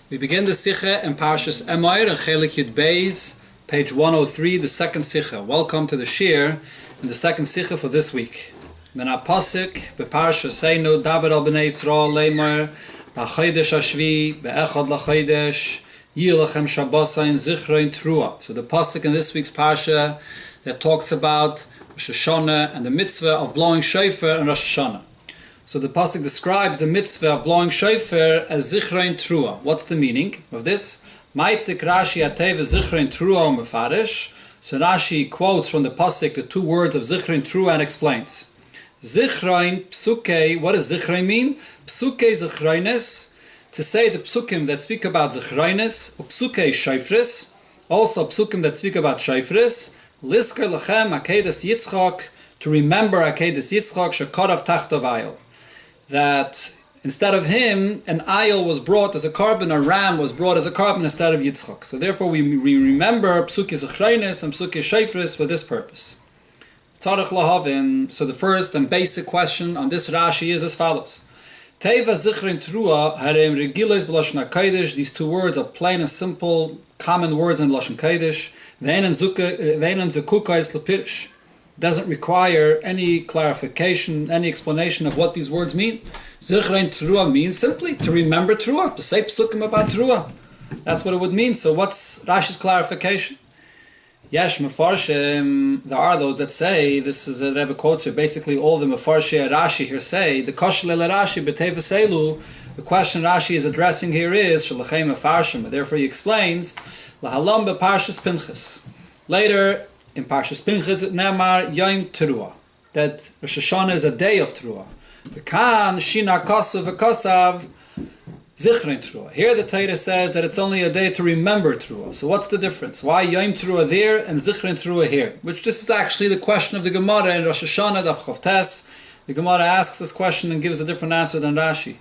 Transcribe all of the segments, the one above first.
We begin the Siches in Parshas Emor and Chelek Beis, page 103, the second Siches. Welcome to the Shir in the second Siches for this week. Men apasik beParshas Seinu daber al bnei Yisrael leimor b'chodesh hashvi be'echad lachodesh yilachem shabbosayin zichroin trua. So the pasuk in this week's parsha that talks about Rosh Hashanah and the mitzvah of blowing shofar in Rosh Hashanah. So the pasuk describes the mitzvah of blowing shofar as zichroin trua. What's the meaning of this? Maitik Rashi ateva zichroin trua umefarish. So Rashi quotes from the pasuk the two words of zichroin trua and explains. Zichroin psuke. What does zichroin mean? Psuke zichroines. To say the psukim that speak about zichroines, psuke shofris. Also psukim that speak about shofris. Lisker lechem akedas Yitzchak. To remember akedas Yitzchak shekarav tachtav ayil. That instead of him, an ayil was brought as a carbon, a ram was brought as a carbon instead of Yitzchak. So therefore we remember psuke zichroines and psuke shofris for this purpose. So the first and basic question on this Rashi is as follows. Teva zichrin trua harem regilos b'lashon hakodesh. These two words are plain and simple, common words in Lashon Kodesh. Ve'enan zekukais lepirish. Doesn't require any clarification, any explanation of what these words mean. Zichrin trua means simply to remember trua, to say psukim about trua. That's what it would mean. So what's Rashi's clarification? Yesh mefarshim. There are those that say, this is a Rebbe quotes here, basically all the mefarshei Rashi here say, the koshel Rashi b'teva selu, the question Rashi is addressing here is, shalachei mefarshim, and therefore he explains, lahalam beparshas Pinchas. Later, in Parshas Pinchas, it nemar yom teruah, that Rosh Hashanah is a day of teruah. V'kan shina kosav v'kosav, zichrein teruah. Here the Torah says that it's only a day to remember teruah. So what's the difference? Why yom teruah there and zichrein teruah here? Which this is actually the question of the Gemara in Rosh Hashanah, the Chavtes. The Gemara asks this question and gives a different answer than Rashi.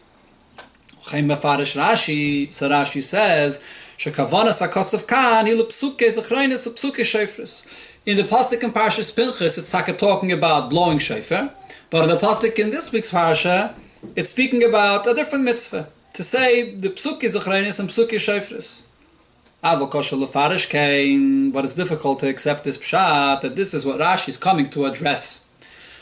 Rashi, so Rashi says, shekavanas hakosav kan hilu psuke zichreinis psuke shofris. In the pasuk in Parshas Pinchas, it's talking about blowing shofar, but in the pasuk in this week's parsha, it's speaking about a different mitzvah. To say the psuke zichreinis and psuke shofris. Avokosha lefarish kain. But it's difficult to accept this pshat that this is what Rashi is coming to address.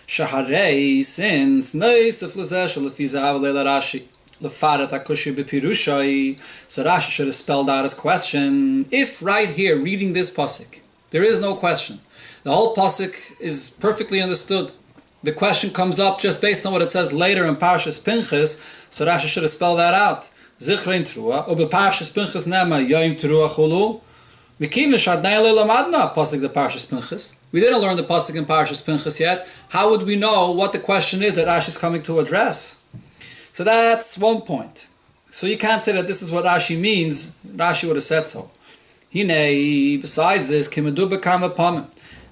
Shaharei, since neisef lezesh lefiza avleila Rashi lefaret akushi bepirushai. So Rashi should have spelled out his question. If right here reading this pasuk, there is no question. The whole pasuk is perfectly understood. The question comes up just based on what it says later in Parshas Pinchas, so Rashi should have spelled that out. Zichrein teruah, or beParshas Pinchas nema yom teruah chulu. Mikimish adnei le'lamadna pasuk the Parshas Pinchas. We didn't learn the pasuk in Parshas Pinchas yet. How would we know what the question is that Rashi is coming to address? So that's one point. So you can't say that this is what Rashi means. Rashi would have said so. Hine, besides this, kimedu bekama pamim.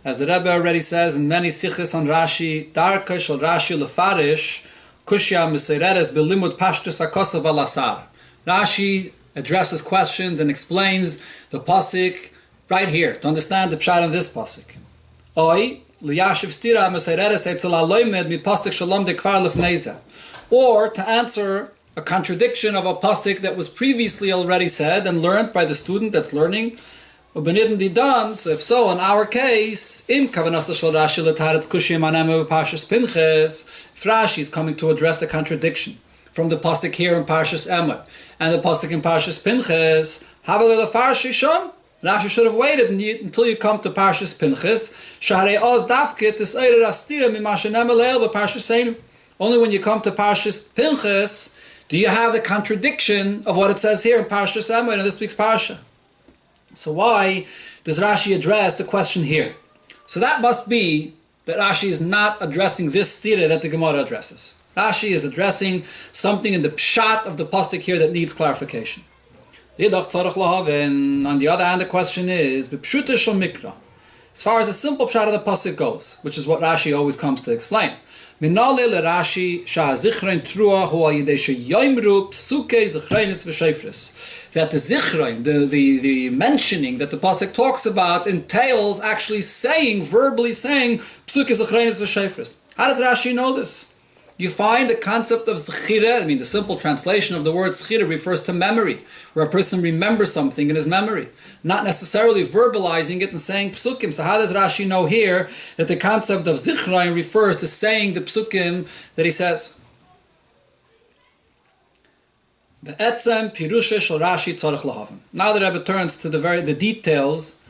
As the Rebbe already says in many Siches on Rashi, Darka shel Rashi lefarish kushya mesereres belimud pashtus hakosav alasar. Rashi addresses questions and explains the pasuk right here to understand the pshat in this pasuk. Oi liyashiv stira mesereres etzel aloymed mi pasuk shalom dekvar lefneiza. Or to answer a contradiction of a pasuk that was previously already said and learned by the student that's learning. So if so, in our case, if Rashi is coming to address a contradiction from the pasuk here in Parshas Emor and the pasuk in Parshas Pinchas, Rashi should have waited until you come to Parshas Pinchas. Only when you come to Parshas Pinchas do you have the contradiction of what it says here in Parshas Emor in this week's parsha. So why does Rashi address the question here? So that must be that Rashi is not addressing this stira that the Gemara addresses. Rashi is addressing something in the pshat of the pasuk here that needs clarification. And on the other hand, the question is, as far as the simple pshat of the pasuk goes, which is what Rashi always comes to explain. Rashi that the zichrein, the mentioning that the pasuk talks about entails actually saying, verbally saying, psuke zichreinis v'shofris. How does Rashi know this? you find the concept of zechira. I mean, the simple translation of the word zechira refers to memory, where a person remembers something in his memory, not necessarily verbalizing it and saying psukim. So how does Rashi know here that the concept of zichrain refers to saying the psukim that he says? Now the Rebbe turns to the details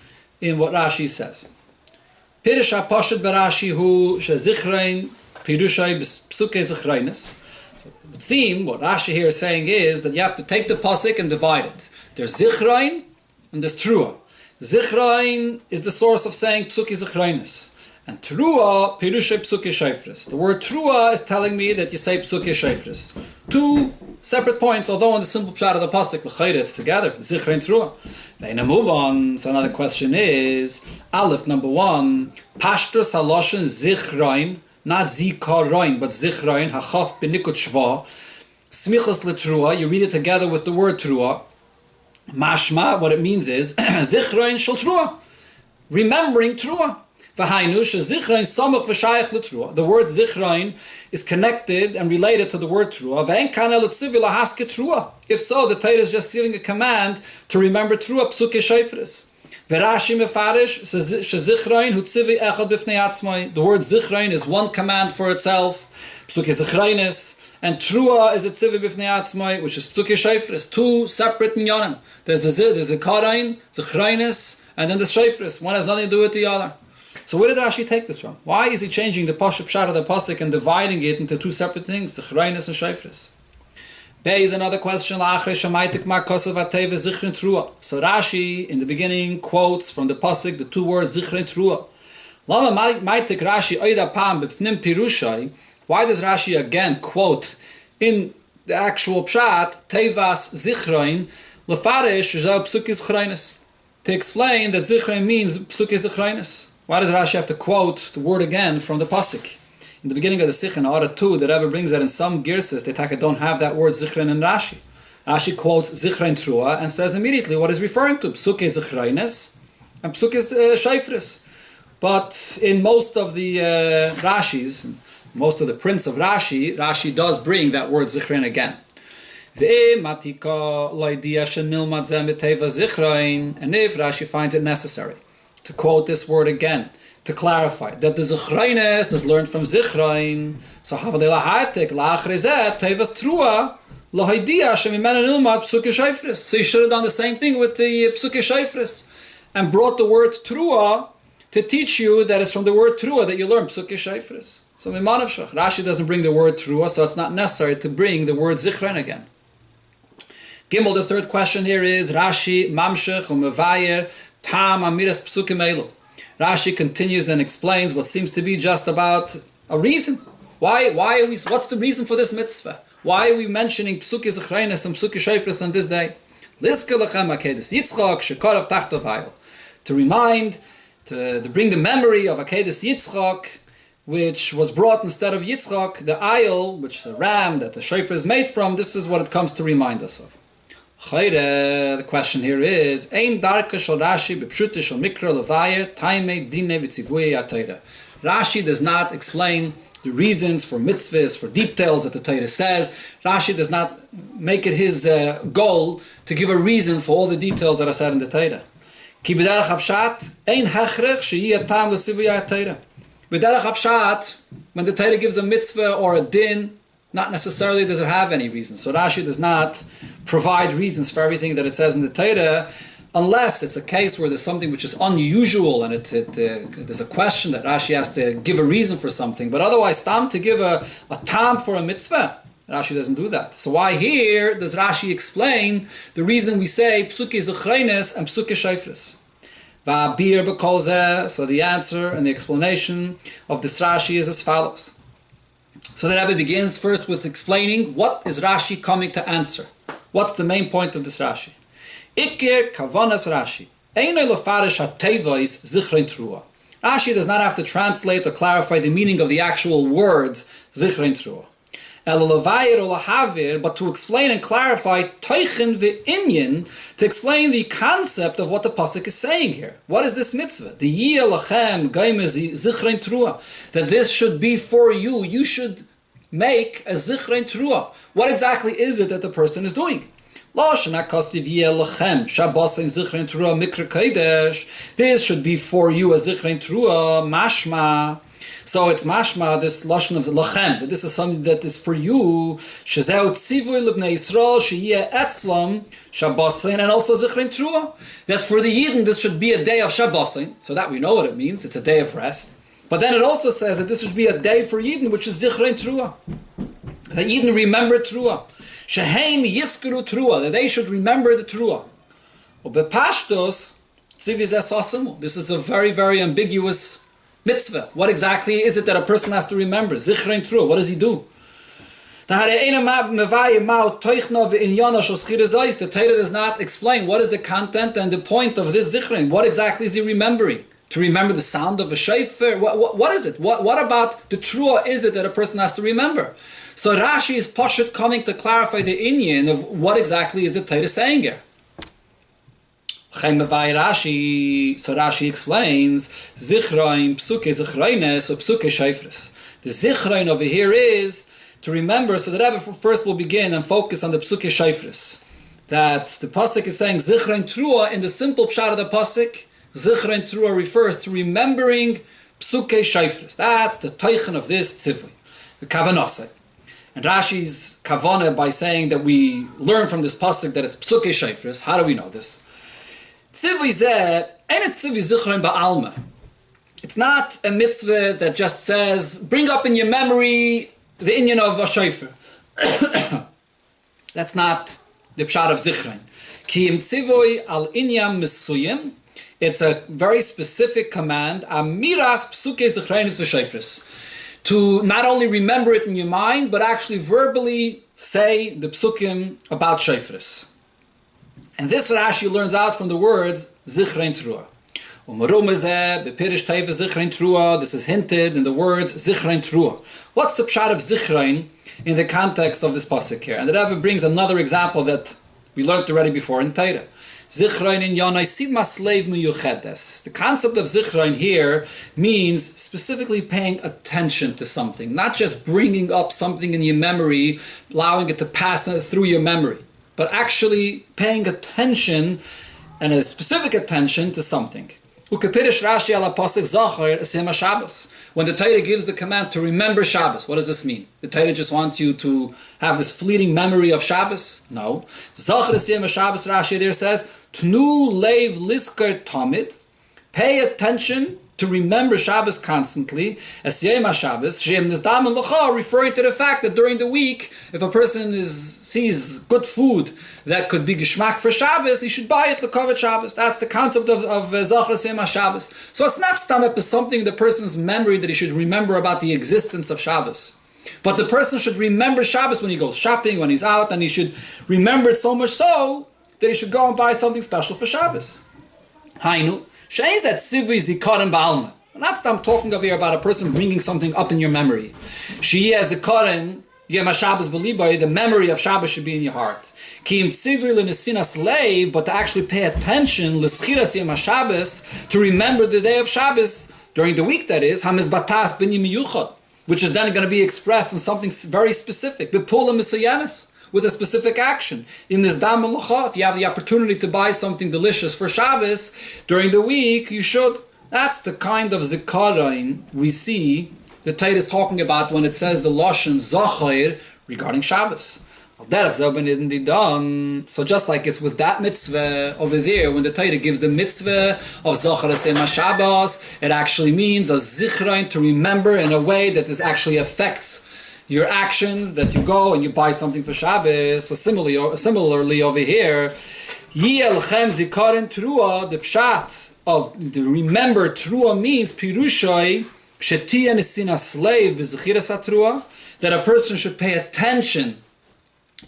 in what Rashi says. Pirush HaPashut b'Rashi hu shezichrein pirushay b'psukei zichreinis. So it would seem what Rashi here is saying is that you have to take the pasuk and divide it. There's zichrein and there's trua. Zichrein is the source of saying psukei zichreinis. And trua pirushay psukei shayfris. The word trua is telling me that you say psukei shayfris. Two separate points, although in the simple pshat of the pasuk, l'chayre, it's together. Zichrein trua. Then I move on. So another question is, Aleph, number one, Pashtus haloshen zichrein, not zikarein, but zichrein, hachaf b'nikut shva, smichos letrua. You read it together with the word trua. Mashma, what it means is, zichrein shel trua. Remembering trua. The word zichrein is connected and related to the word trua. If so, the Torah is just giving a command to remember trua, psuke shayfris. The word zichrein is one command for itself, psuke zichreinis, and trua is a tzivi b'fnei atzmai, which is psuke shayfris. Two separate inyanim. There's the karein, zichreinis, and then the shayfris. One has nothing to do with the other. So where did Rashi take this from? Why is he changing the pashut pshat of the pasuk and dividing it into two separate things, the chreinis and shayfris? Bay is another question. So Rashi in the beginning quotes from the pasuk the two words zichrein trua. Why does Rashi again quote in the actual pshat tevas zichrein lefarish psukis chreinis, to explain that zichrein means psukis chreinis? Why does Rashi have to quote the word again from the pasuk? In the beginning of the Sikh in Order 2, the Rebbe brings that in some girsas, they don't have that word zichrein in Rashi. Rashi quotes zichrein trua and says immediately what is referring to, psuke zichreinis and psuke shayfris. But in most of the Rashis, most of the prints of Rashi, Rashi does bring that word zichrein again. And if Rashi finds it necessary to quote this word again, to clarify that the zichreinis is learned from zichrein, so so you should have done the same thing with the psuke shayfris and brought the word trua to teach you that it's from the word trua that you learn psuke shayfris. So Rashi doesn't bring the word trua, so it's not necessary to bring the word zichrein again. Gimel, the third question here is Rashi mamshech u'mevayer tam amiras psukim elu. Rashi continues and explains what seems to be just about a reason. Why are we? What's the reason for this mitzvah? Why are we mentioning psuke zichreinis and psuke shayfris on this day? To remind, to bring the memory of Akedes Yitzchak, which was brought instead of Yitzchak, the ayil, which the ram that the shayfar is made from. This is what it comes to remind us of. The question here is, Rashi does not explain the reasons for mitzvahs, for details that the Torah says. Rashi does not make it his goal to give a reason for all the details that are said in the Torah. When the Torah gives a mitzvah or a din, not necessarily does it have any reason. So Rashi does not provide reasons for everything that it says in the Torah, unless it's a case where there's something which is unusual and there's a question that Rashi has to give a reason for something. But otherwise, to give a tam for a mitzvah, Rashi doesn't do that. So why here does Rashi explain the reason we say psuke zichreinis and psuke shayfris? So the answer and the explanation of this Rashi is as follows. So the Rabbi begins first with explaining what is Rashi coming to answer. What's the main point of this Rashi? Ikir kavanas Rashi. Rashi does not have to translate or clarify the meaning of the actual words zichrein trua. But to explain and clarify toichen ve'inyan, to explain the concept of what the pasuk is saying here. What is this mitzvah? The yiyah lachem gaime zichrein trua, that this should be for you. You should make a zichrein trua. What exactly is it that the person is doing? This should be for you a zichrein trua, mashma. So it's mashma, this lashon of lachem, that this is something that is for you. And also zichrein trua, that for the Yidden this should be a day of Shabbosin. So that we know what it means, it's a day of rest. But then it also says that this should be a day for Yidden, which is zichrein trua. That Yidden remember trua. Sheheim yiskuru trua, that they should remember the trua. This is a very, very ambiguous mitzvah. What exactly is it that a person has to remember? Zichrein trua, what does he do? The Torah does not explain what is the content and the point of this zichrein. What exactly is he remembering? To remember the sound of a shofar? What is it? What about the trua is it that a person has to remember? So Rashi is pashut coming to clarify the inyan of what exactly is the Torah saying here. So Rashi explains zichrein psuke zichreines or psuke shofars. The zichrein over here is to remember. So the Rabbi first will begin and focus on the psuke shofars. That the pasuk is saying zichrein trua in the simple pshat of the pasuk. Zichrein trua refers to remembering psuke shofars. That's the teichen of this tzivui, the kavanasai. And Rashi's kavana by saying that we learn from this pasuk that it's psuke shofars. How do we know this? Tzivui zeh ain't it tzivui zichrein ba'alma. It's not a mitzvah that just says bring up in your memory the inyan of a shofar. That's not the pshat of zichrein. Ki im tzivui al inyam mesuyim. It's a very specific command, amiras psuke zichreinis v'shofars, to not only remember it in your mind, but actually verbally say the psukim about shofars. And this Rashi learns out from the words zichrein trua. This is hinted in the words zichrein trua. What's the pshat of zichrein in the context of this pasuk here? And the Rabbi brings another example that we learned already before in Torah. Zichrein in Yonai Simas Leiv Miyuchedes. The concept of zichrein here means specifically paying attention to something, not just bringing up something in your memory, allowing it to pass through your memory, but actually paying attention, and a specific attention to something. Ukepirish Rashi ala pasuk Zachar Esima Shabbos. When the Torah gives the command to remember Shabbos, what does this mean? The Torah just wants you to have this fleeting memory of Shabbos? No. Zachar Esima Shabbos, Rashi there says, Tnu leiv liskar tamid. Pay attention to remember Shabbos constantly. As Yom Shabbos, Shem Nizdam and Lacha, referring to the fact that during the week, if a person sees good food that could be geschmack for Shabbos, he should buy it l'kovet Shabbos. That's the concept of Zachar Yom Shabbos. So it's not stomach, but something in the person's memory that he should remember about the existence of Shabbos. But the person should remember Shabbos when he goes shopping, when he's out, and he should remember it so much so that he should go and buy something special for Shabbos. Hainu. I'm not talking over here about a person bringing something up in your memory. She has a Zikaron, the memory of Shabbos should be in your heart. But to actually pay attention, to remember the day of Shabbos, during the week that is, which is then going to be expressed in something very specific. With a specific action. In this dam malacha, if you have the opportunity to buy something delicious for Shabbos during the week, you should. That's the kind of zikaron we see the Torah is talking about when it says the lashon zachar regarding Shabbos. So just like it's with that mitzvah over there, when the Torah gives the mitzvah of zachar Shabbos, it actually means a zichron to remember in a way that this actually affects your actions, that you go and you buy something for Shabbos. So similarly over here, Yelchem Zikaron Trua, the pshat of the remember Trua means Pirushai Shetia Nesina slave Bezechiras Trua, that a person should pay attention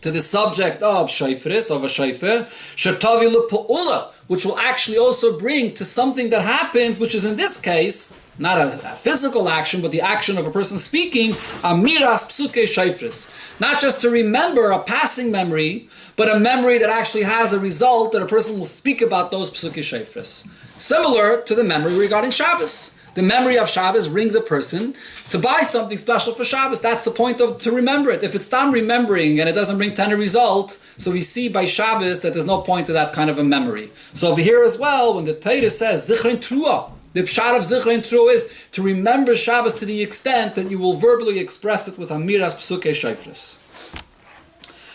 to the subject of shayfris, of a shayfer, Shetavi Lupu'ula, which will actually also bring to something that happens, which is in this case not a physical action, but the action of a person speaking, amiras psuke shayfris. Not just to remember a passing memory, but a memory that actually has a result that a person will speak about those psuke shayfris. Similar to the memory regarding Shabbos. The memory of Shabbos brings a person to buy something special for Shabbos. That's the point of to remember it. If it's done remembering and it doesn't bring any result, so we see by Shabbos that there's no point to that kind of a memory. So over here as well, when the Torah says Zichron Trua, the pshat of Zichron Trua is to remember Shabbos to the extent that you will verbally express it with Amiras Psukei Shofris.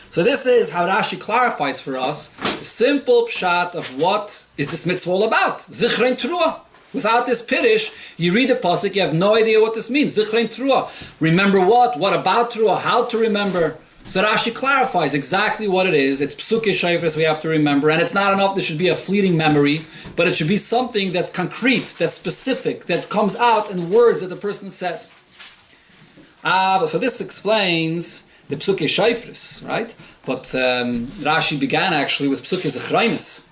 So this is how Rashi clarifies for us the simple pshat of what is this mitzvah all about. Zichron Trua. Without this piddish, you read the pasuk, you have no idea what this means. Zichron Trua. Remember what? What about Trua? How to remember? So Rashi clarifies exactly what it is. It's Psukei Shofris we have to remember, and it's not enough there should be a fleeting memory, but it should be something that's concrete, that's specific, that comes out in words that the person says. So this explains the Psukei Shofris, right? But Rashi began actually with Psukei Zichronis.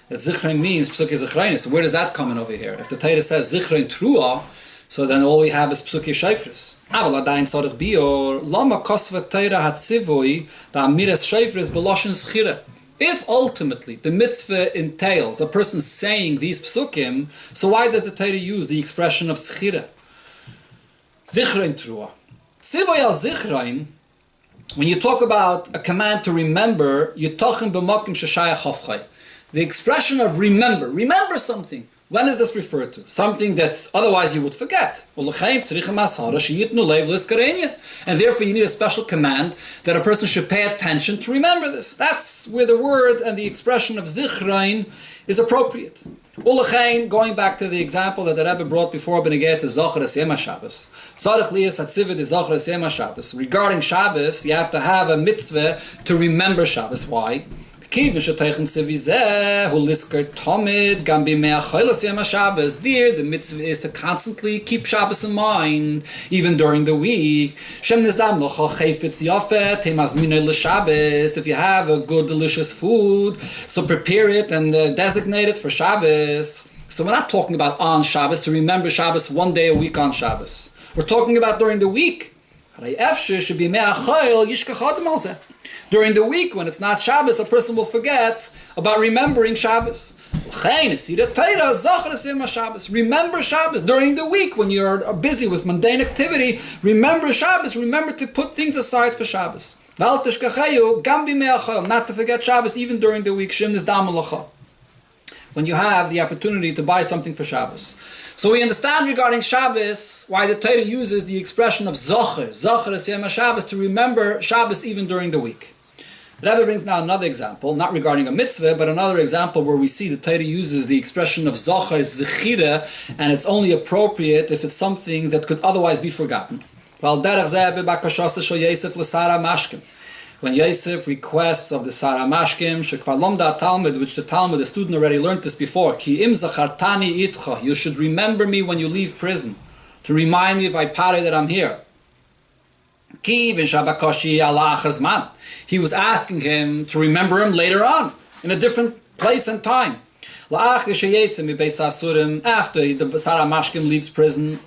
That Zichron means Psukei Zichronis. Where does that come in over here? If the Torah says Zichron Trua, so then all we have is Psukei Shofris. Aval adayin tzarich bior lama kosva Torah hatzivui da amiras Shofris beloshen schira. If ultimately the mitzvah entails a person saying these psukim, so why does the Torah use the expression of schira? Zichron Trua. Tzivui al Zichron. When you talk about a command to remember, you're talking b'makim sheshayach hafchai. The expression of remember something. When is this referred to? Something that otherwise you would forget. And therefore you need a special command that a person should pay attention to remember this. That's where the word and the expression of zichron is appropriate. Going back to the example that the Rabbi brought before, regarding Shabbos, you have to have a mitzvah to remember Shabbos. Why? There, the mitzvah is to constantly keep Shabbos in mind, even during the week. If you have a good, delicious food, so prepare it and designate it for Shabbos. So we're not talking about on Shabbos, to remember Shabbos one day a week on Shabbos. We're talking about during the week. During the week, when it's not Shabbos, a person will forget about remembering Shabbos. Remember Shabbos during the week when you're busy with mundane activity. Remember Shabbos. Remember to put things aside for Shabbos. Not to forget Shabbos even during the week. When you have the opportunity to buy something for Shabbos. So we understand regarding Shabbos why the Torah uses the expression of Zocher es Yom HaShabbos, to remember Shabbos even during the week. The Rabbi brings now another example, not regarding a mitzvah, but another example where we see the Torah uses the expression of Zocher, Zechira, and it's only appropriate if it's something that could otherwise be forgotten. When Yosef requests of the Sarah Mashkim, Shekvar Lomda Talmud, which the Talmud, the student already learned this before, Ki im zachartani itcha, you should remember me when you leave prison, to remind me if I pare that I'm here. Ki v'in shabakoshi ala achazman. He was asking him to remember him later on, in a different place and time. After the Sarah Mashkim leaves prison,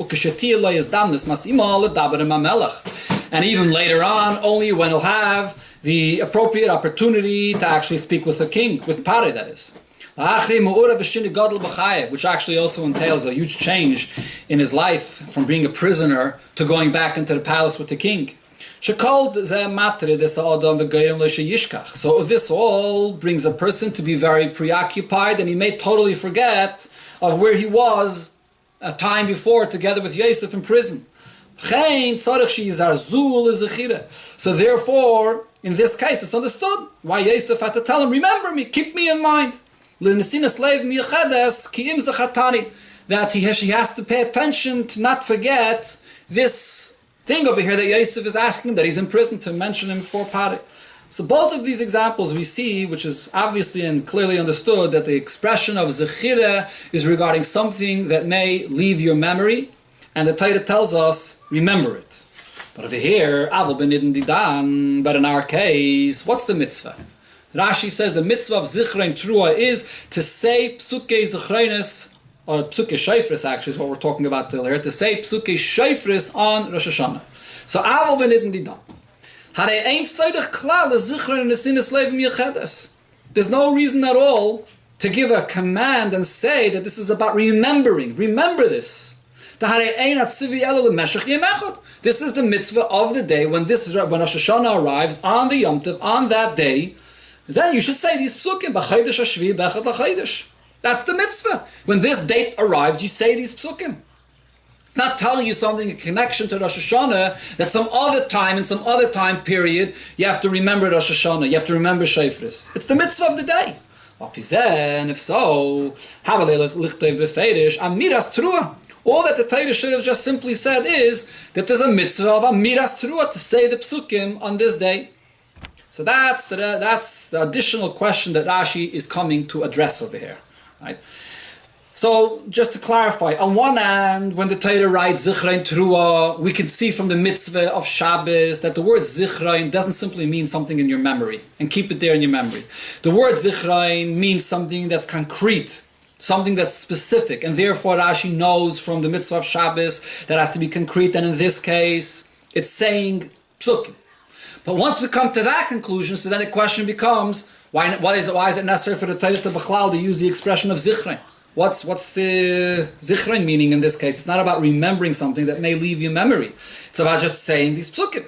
and even later on, only when he'll have the appropriate opportunity to actually speak with the king, with Pare, that is. Which actually also entails a huge change in his life from being a prisoner to going back into the palace with the king. So this all brings a person to be very preoccupied, and he may totally forget of where he was a time before together with Yosef in prison. So therefore, in this case, it's understood why Yosef had to tell him, remember me, keep me in mind. That he has to pay attention to not forget this thing over here that Yosef is asking, that he's in prison, to mention him for Pare. So both of these examples we see, which is obviously and clearly understood, that the expression of Zechira is regarding something that may leave your memory, and the Torah tells us, remember it. But over here, but in our case, what's the mitzvah? Rashi says the mitzvah of Zichron Trua is to say Psukei Zichronis, or Psukei Shofris actually is what we're talking about till here, to say Psukei Shofris on Rosh Hashanah. So Aval benidin didam. There's no reason at all to give a command and say that this is about remembering. Remember this. This is the mitzvah of the day when Rosh Hashanah arrives on the Yom Tov, on that day. Then you should say these psukim. That's the mitzvah. When this date arrives, you say these psukim. It's not telling you something in connection to Rosh Hashanah that some other time, in some other time period, you have to remember Rosh Hashanah, you have to remember Shofris. It's the mitzvah of the day. And if so, amiras trua. All that the Torah should have just simply said is that there's a mitzvah of amiras trua to say the psukim on this day. So that's the additional question that Rashi is coming to address over here. Right? So, just to clarify, on one hand, when the Torah writes Zichrein Teruah, we can see from the mitzvah of Shabbos that the word Zichrein doesn't simply mean something in your memory, and keep it there in your memory. The word Zichrein means something that's concrete, something that's specific, and therefore Rashi knows from the mitzvah of Shabbos that has to be concrete, and in this case, it's saying psukim. But once we come to that conclusion, so then the question becomes, why is it necessary for the Torah to Bechlal to use the expression of Zichrein? What's the Zichrein meaning in this case? It's not about remembering something that may leave your memory. It's about just saying these psukim.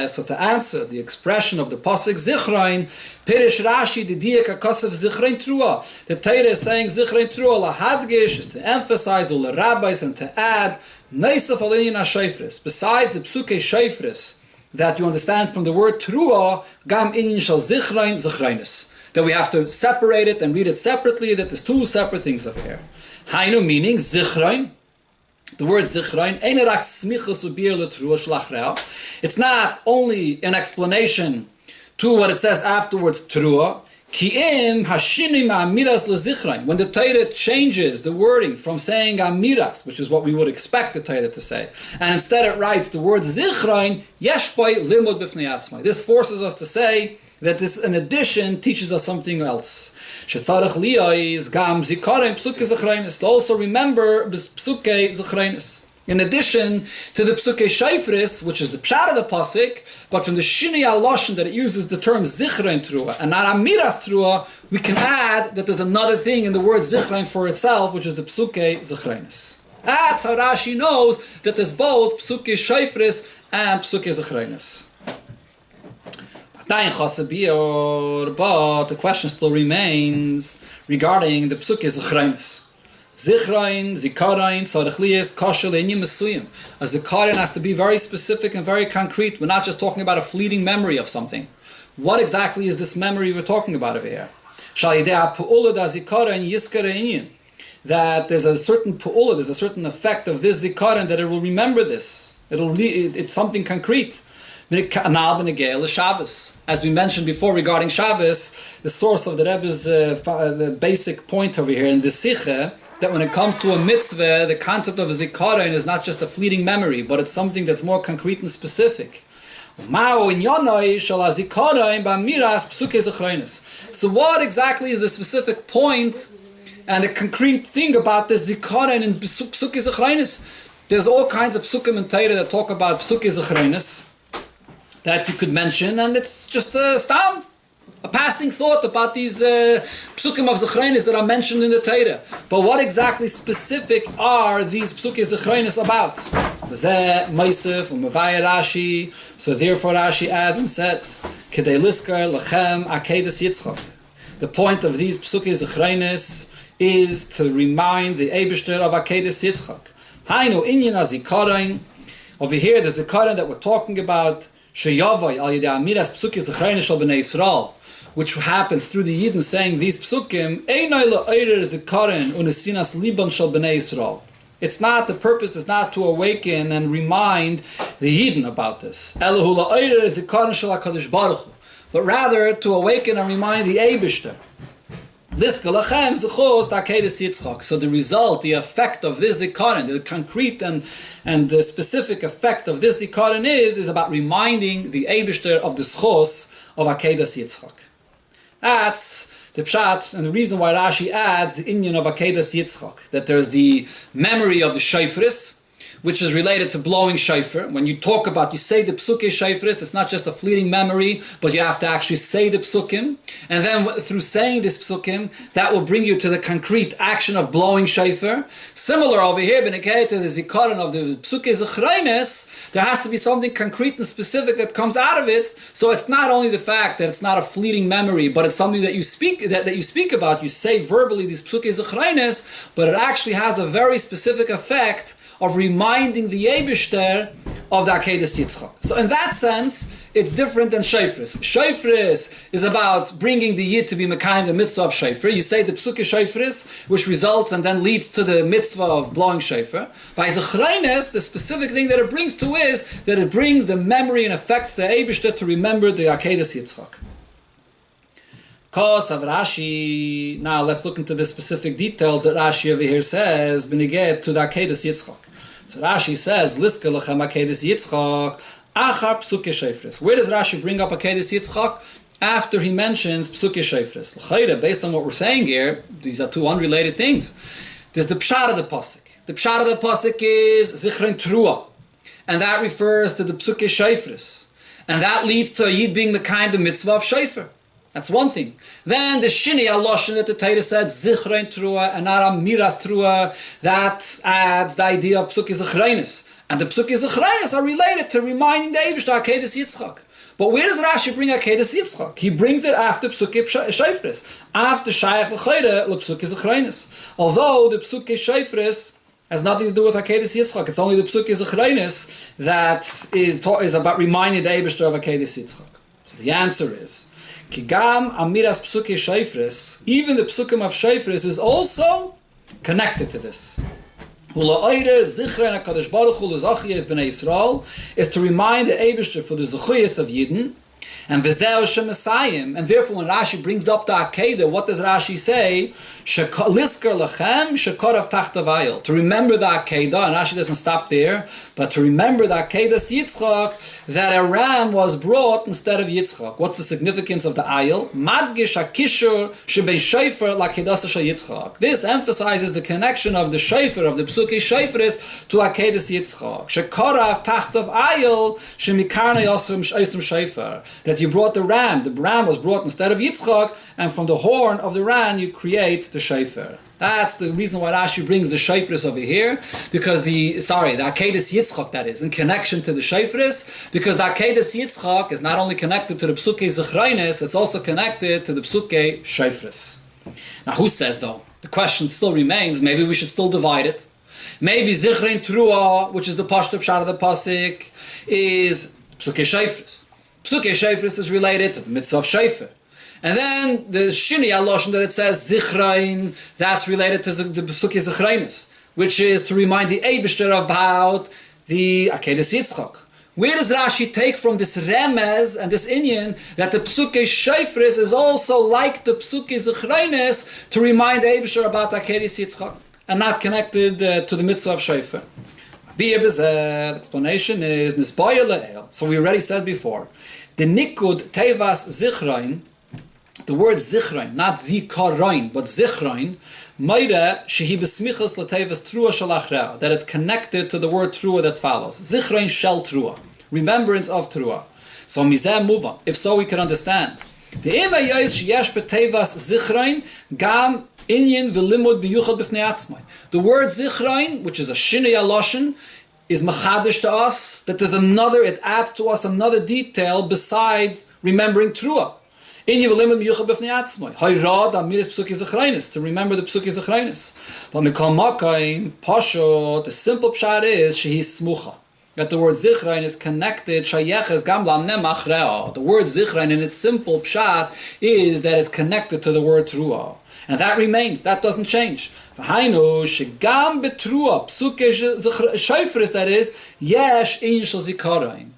So to answer the expression of the pasuk Zichrein, Perish Rashi the diak akasav Zichrein Teruah. The Torah is saying Zichrein Teruah lahadgish is to emphasize all the rabbis and to add neisaf alinyan shofris. Besides the psukei shofris that you understand from the word Teruah, gam inyan shal Zichrein Zichreinis. That we have to separate it and read it separately, that there's two separate things over here. Hainu meaning Zichrein. The word Zichrein, it's not only an explanation to what it says afterwards, Teruah. When the Torah changes the wording from saying amiras, which is what we would expect the Torah to say, and instead it writes the word Zichrein, this forces us to say that this, in addition, teaches us something else. To also remember psukei zechreinis. In addition to the psukei shofris, which is the pshat of the pasuk, but from the shinei aloshin that it uses the term zichrein teruah and not amiras teruah, we can add that there's another thing in the word zichrein for itself, which is the psukei zechreinis. That's how Rashi knows that there's both psukei shofris and psukei zechreinis. But the question still remains regarding the psukei zechreinis. Zichrein, zikarein, tzarich kashel enyim mesuyim. A zikarein has to be very specific and very concrete. We're not just talking about a fleeting memory of something. What exactly is this memory we're talking about over here? That there's a certain pu'ula, there's a certain effect of this zikarein that it will remember this. It's something concrete. As we mentioned before regarding Shabbos, the source of the Rebbe's the basic point over here in the Siches, that when it comes to a mitzvah, the concept of a zikaron is not just a fleeting memory, but it's something that's more concrete and specific. So what exactly is the specific point and the concrete thing about the zikaron in psukei zechreinis? There's all kinds of psukim and Torah that talk about psukei zechreinis that you could mention, and it's just a passing thought about these psukim of zechreinis that are mentioned in the Torah. But what exactly specific are these psukei zechreinis about? So therefore Rashi adds and says, the point of these psukei zechreinis is to remind the Eibishter of Akedes Yitzchak. Hainu inyan azikaron. Over here, the zikaron that we're talking about, sheyavai al yedei amiras psukei zechreinis shel bnei Yisrael, which happens through the Yidden saying these psukim, einay la'orer zikaron unesinas liban shel bnei Yisrael. It's not, the purpose is not to awaken and remind the Yidden about this. Elohu la'orer zikaron shel HaKadosh Baruch Hu, but rather to awaken and remind the Eibishter. So the result, the effect of this zikaron, the concrete and the specific effect of this zikaron is about reminding the Eibishter of the schos of Akedas Yitzchak. That's the pshat and the reason why Rashi adds the inyan of Akedas Yitzchak, that there's the memory of the shofris, which is related to blowing shofar. When you talk about, you say the psukei shofris, it's not just a fleeting memory, but you have to actually say the psukim. And then through saying this psukim, that will bring you to the concrete action of blowing shofar. Similar over here, b'nekei to the zikaron of the psukei zechreines, there has to be something concrete and specific that comes out of it. So it's not only the fact that it's not a fleeting memory, but it's something that you speak that you speak about. You say verbally these psukei zechreines, but it actually has a very specific effect of reminding the Eibishter of the Akedas Yitzchak. So in that sense, it's different than Shofris. Shofris is about bringing the Yid to be Mekayim the mitzvah of Shofar. You say the Psukei Shofris, which results and then leads to the mitzvah of blowing Shofar. By Zechreines, the specific thing that it brings to is that it brings the memory and affects the Eibishter to remember the Akedas Yitzchak. Because of Rashi, now let's look into the specific details that Rashi over here says, B'neged to the Akedas Yitzchak. So Rashi says, Liska lechem Akedas Yitzchak, Achar Psukei Shofris. Where does Rashi bring up Akedas Yitzchak? After he mentions Psukei Shofris. L'chayda, based on what we're saying here, these are two unrelated things. There's the Pshat of the Pasuk. The Pshat of the Pasuk is Zichron Trua. And that refers to the Psukei Shofris. And that leads to a Yid being the kind of mitzvah of Shofar. That's one thing. Then the Shini Aloshin that the Torah said, Zichrein Trua and not Miras Trua, that adds the idea of Psukei Zechreinis. And the Psukei Zechreinis are related to reminding the Eibishter Akedas Yitzchak. But where does Rashi bring Akedas Yitzchak? He brings it after Psukei Shofris, after Shayach L'Chayre L'Psukei Zechreinis. Although the Psukei Shofris has nothing to do with Akedas Yitzchak, it's only the Psukei Zechreinis that is about reminding the Eibishter of Akedas Yitzchak. So the answer is, Kigam Amiras Psukei Shofris, even the Psukim of Shofris is also connected to this. Is to remind the Eibishter for the Zechuyas of Yidden, and therefore when Rashi brings up the Akedah, what does Rashi say? To remember the Akedah, and Rashi doesn't stop there, but to remember the Akedah Yitzchak, that a ram was brought instead of Yitzchak. What's the significance of the ayil? Madgish HaKishur Shebei Shofar L'Akedas Yitzchak. This emphasizes the connection of the Shofar, of the Psukei Shofris, to Akedas Yitzchak. Shekorav Tachtav Ayil Shemikarnei Osim Shofar. That you brought the ram was brought instead of Yitzchak, and from the horn of the ram you create the shofar. That's the reason why Rashi brings the shofris over here, because the Akedas Yitzchak, that is, in connection to the shofris, because the Akedas Yitzchak is not only connected to the Psukei Zechreines, it's also connected to the Psukei Shofris. Now who says though? The question still remains, maybe we should still divide it. Maybe Zichrein Trua, which is the Pashto Pshat of the Pasuk, is Psukei Shofris. Psukei Shofris is related to the mitzvah of Shofar. And then the Shini Aloshin that it says Zichrein, that's related to the Psukei Zechreinis, which is to remind the Eibishter about the Akedas Yitzchak. Where does Rashi take from this remez and this inyan that the Psukei Shofris is also like the Psukei Zechreinis to remind the Eibishter about Akedas Yitzchak and not connected to the mitzvah of Shofar? The explanation is Nisbaya Le'el. So we already said before, the Nikud Tevas Zichrein, the word Zichrein, not Zikarein, but Zichrein, Meire Shehi Besmichas Latevas Trua Shalachrea, that it's connected to the word Trua that follows. Zichrein Shel Trua, remembrance of Trua. So Mizeh move on. If so, we can understand. The Emayos Sheyesh Betevas Zichrein Gam Inyan v'limud b'yuchad b'fnei atzmai. The word Zichrein, which is a Shinei Aloshin, is machadish to us, that there's another, it adds to us another detail besides remembering Trua. Inyan v'limud b'yuchad b'fnei atzmai. Hayrad amiris psukei zechreinis, to remember the psukei zechreinis. But mikol makayim, pasho, the simple pshat is, shehi smucha. That the word Zichrein is connected, shayeches gam la'nemach re'ah. The word Zichrein in its simple pshat is that it's connected to the word Trua. And that remains, that doesn't change. V'hainu shegam betrua psukei shofris, that is, yesh in shel zikarein.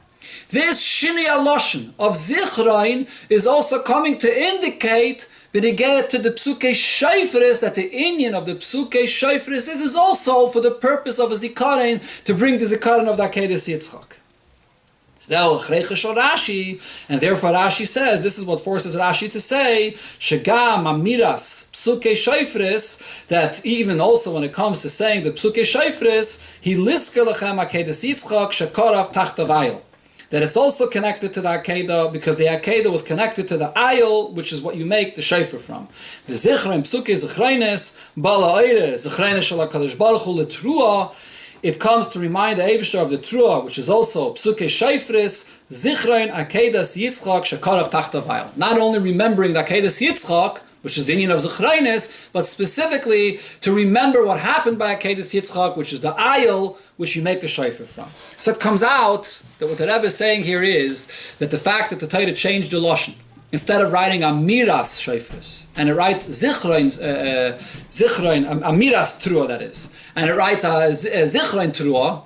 This Shini Aloshin of Zichrein is also coming to indicate when you get to the Psukei Shofris that the inyan of the Psukei Shofris is also for the purpose of a Zikarein, to bring the Zikarein of the Akedas Yitzchak. Rashi, and therefore Rashi says, this is what forces Rashi to say, Shagam Amiras Psuke Shofris, that even also when it comes to saying the Psuke Shofris, he lisker lechem Akedas Yitzchak Shekarav Tachtav Ayil. That it's also connected to the Akedah, because the Akedah was connected to the Ayil, which is what you make the Shofar from. The Zichron Psuke Zichreines, Bala Eire, Zichreines Shal HaKadosh Baruch Hu L'Trua. It comes to remind the Eibishter of the Trua, which is also Psuke Shofris, Zichron Akedas Yitzchak Shekarav Tachtav Ayil. Not only remembering the Akedas Yitzchak, which is the union of Zichreines, but specifically to remember what happened by Akedas Yitzchak, which is the Ayil, which you make the Shofar from. So it comes out that what the Rebbe is saying here is that the fact that the Torah changed the Lashon, instead of writing Amiras Shofris, and it writes Zichron, Amiras Trua, that is, and it writes Zichron Trua,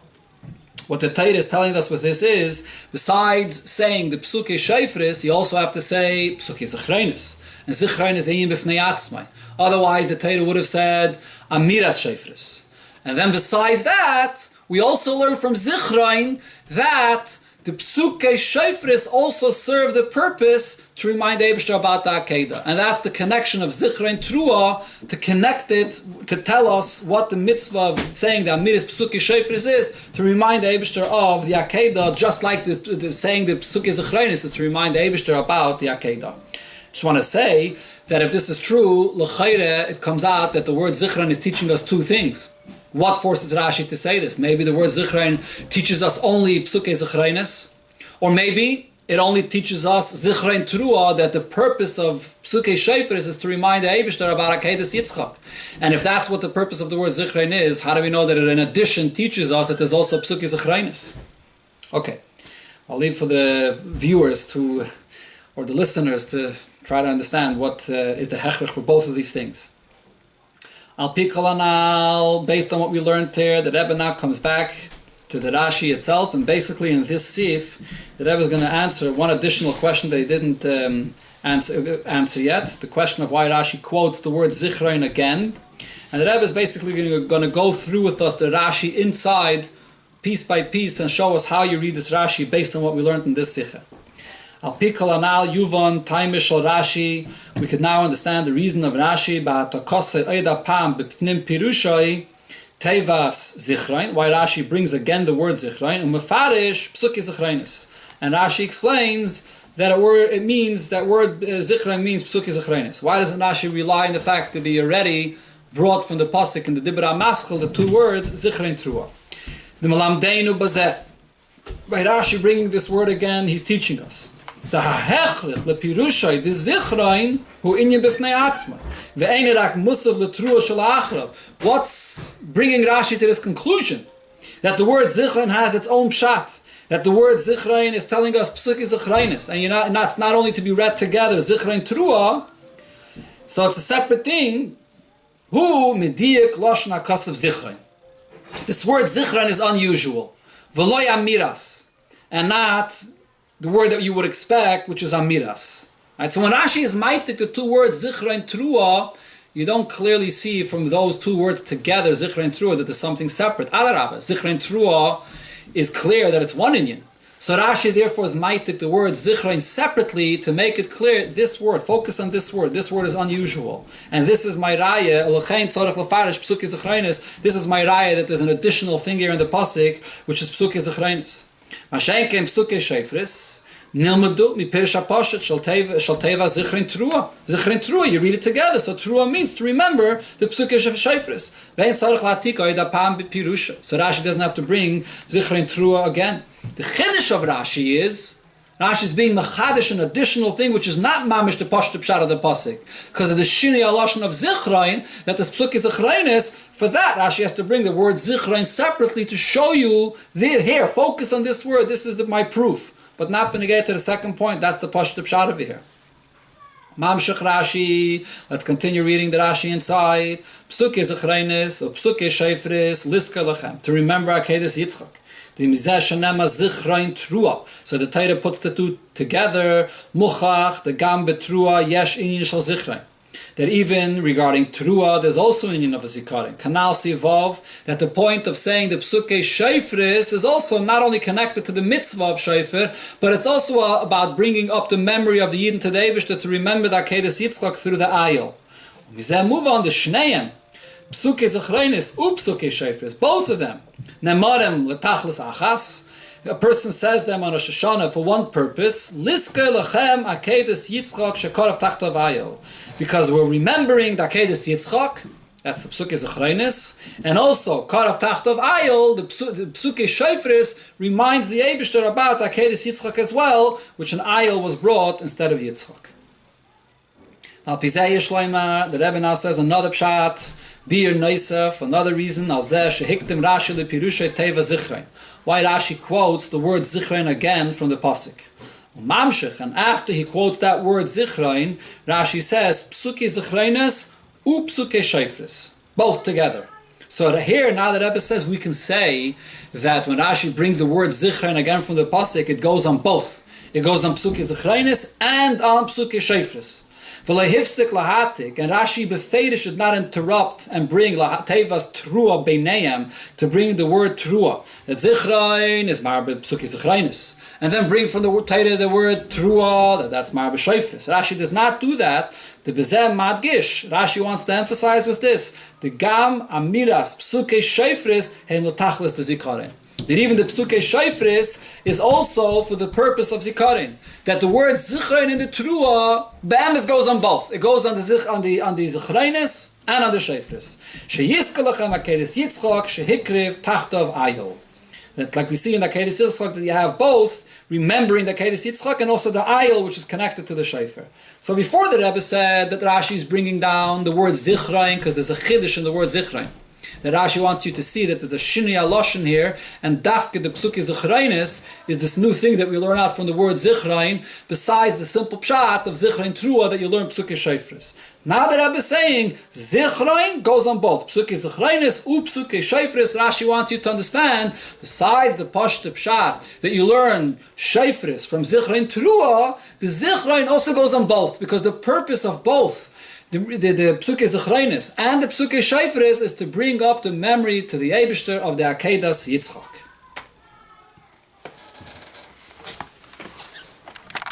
what the Torah is telling us with this is, besides saying the Psuke Shofris, you also have to say Psuke Zichreines. And Zichrein is Ein B'fnei Atzmai. Otherwise, the Torah would have said Amiras Shofris. And then besides that, we also learn from Zichrein that the Psuke Shofris also serve the purpose to remind the Eibishter about the Akedah. And that's the connection of Zichrein Trua, to connect it, to tell us what the mitzvah of saying the Amiras Psuke Shofris is, to remind the Eibishter of the Akedah, just like the saying the Psuke Zichrein is to remind the Eibishter about the Akedah. Just want to say that if this is true, l'chayre, it comes out that the word Zichron is teaching us two things. What forces Rashi to say this? Maybe the word Zichron teaches us only Psuke Zichreines, or maybe it only teaches us Zichron Trua, that the purpose of Psuke Shofris is to remind the Eibishter about Akedas Yitzchak. And if that's what the purpose of the word Zichron is, how do we know that it in addition teaches us that there's also Psuke Zichreines? Okay, I'll leave for the viewers to, or the listeners, to try to understand what is the hechrich for both of these things. Al Pikalanal, based on what we learned here, the Rebbe now comes back to the Rashi itself, and basically in this sif, the Rebbe is going to answer one additional question that he didn't answer yet, the question of why Rashi quotes the word Zichrein again. And the Rebbe is basically going to go through with us the Rashi inside, piece by piece, and show us how you read this Rashi based on what we learned in this sikha. Al Pikal Anal Yuvan Taimishal Rashi. We could now understand the reason of Rashi. Ba'atakose Oida Pam B'pnim Pirushai Tevas Zichrein. Why Rashi brings again the word Zichrein. Umefarish Psuke Zichreinis. And Rashi explains that it means that word Zichrein means Psuke Zichreinis. Why doesn't Rashi rely on the fact that he already brought from the pasuk in the Dibra Maschel the two words Zichrein Trua? The Malamdeinu Bazeh. By Rashi bringing this word again, he's teaching us. The ha'hechrich lepirushay the zichrein hu inyan b'fnei atzma ve'ein rak musav letrua shel ha'achrav. What's bringing Rashi to this conclusion? That the word zichrein has its own pshat. That the word zichrein is telling us psuke zichreinis, and it's not only to be read together zichrein trua. So it's a separate thing. Hu mediyek lashon hakasav zichrein. This word zichrein is unusual. V'loy amiras, and not the word that you would expect, which is amiras. Right? So when Rashi is maitik the two words zichra and trua, you don't clearly see from those two words together, zichra and trua, that there's something separate. Adarabah, zichra and trua is clear that it's one inyan. So Rashi therefore is maitik the word zichra separately to make it clear, this word, focus on this word is unusual. And this is my raya, this is my raya that there's an additional thing here in the pasuk, which is psuke zichreinis. Mashenkem psuke shofris nilmadu mi pirsha pashat shalteva zichrin trua. Zichrin trua, you read it together. So trua means to remember the psuke shofris. Vein tzarich latika ida pam b'pirusha. So Rashi doesn't have to bring zichrin trua again. The chiddush of Rashi is being machadish an additional thing which is not mamish the pashut pshat of the pasuk, because of the shini alashon of zichrein, that the psuke zichrein is. For that, Rashi has to bring the word zichrein separately to show you here. Focus on this word. This is my proof, but not benegate to the second point. That's the pashut pshat over here. Mamshech Rashi. Let's continue reading the Rashi inside. Psuke zichreinis or psuke shofris liska lachem, to remember Akedas Yitzchak. So the Torah puts the two together. Muchach, the gam betrua, yesh inyan shel zichrein. that even regarding Teruah, there's also an union of a Zikaron. Kanal Sivov, that the point of saying the Psukei Shofris is also not only connected to the mitzvah of Shofar, but it's also about bringing up the memory of the Yidden to the Eibishter to remember the Akedas Yitzchak through the Ayil. We move on to Shneim, Psukei Zechreinis, Psukei Shofris, both of them. Nemarem Letachlis Achas. A person says them on Rosh Hashanah for one purpose, because we're remembering the Akedas Yitzchak, that's the Psukei Zechreinis, and also Karav Tachtov Ayil, the Psukei Shofris, reminds the Eibishter about the Akedas Yitzchak as well, which an Ayil was brought instead of Yitzchak. Al Pizei Shloimar, the Rebbe now says another pshat, Bir Neisef, another reason, Al Zeh Shehiktim Rashi LePirushay Teva Zichrein. Why Rashi quotes the word Zichrein again from the Pasuk. Mamshech, and after he quotes that word Zichrein, Rashi says Psukei Zichreinis Psukei Shofris, both together. So here, now that Rebbe says, we can say that when Rashi brings the word Zichrein again from the Pasuk, it goes on both. It goes on Psukei Zichreinis and on Psukei Shofris. And Rashi befeide should not interrupt and bring Tevas Teruah Beineim, to bring the word Teruah. That Zichrein is Marbe Psukei Zichreinis. And then bring from the word Teira the word Teruah, that's Marbe Shofris. Rashi does not do that. The Bezem Madgish, Rashi wants to emphasize with this, the Gam Amiras Psukei Shofris Hein Lotachlis de Zikaron. That even the Psukei Shofris is also for the purpose of Zikaron. That the word Zichrein in the Teruah, Be'emes goes on both. It goes on the Zichreinis and on the Shofris. Sheyiskalachem Akedas Yitzchak, Shehikriv Tachtov Ayil. That, like we see in the Akedas Yitzchak, that you have both, remembering the Akedas Yitzchak and also the Ayil, which is connected to the Shofar. So before the Rebbe said that Rashi is bringing down the word Zichrein, because there's a Chiddush in the word Zichrein. That Rashi wants you to see that there's a Shinui Aloshen here, and Dafke the Psukei Zichreinis is this new thing that we learn out from the word Zichrein, besides the simple pshat of Zichrein Teruah that you learn Psukei Shofris. Now that Rebbe is saying Zichrein goes on both Psukei Zichreinis Psukei Shofris, Rashi wants you to understand, besides the Pashta pshat that you learn Shofris from Zichrein Teruah, the Zichrein also goes on both, because the purpose of both the Psukei Zichreinis and the Psukei Shofris is to bring up the memory to the Eibishter of the Akedas Yitzchak.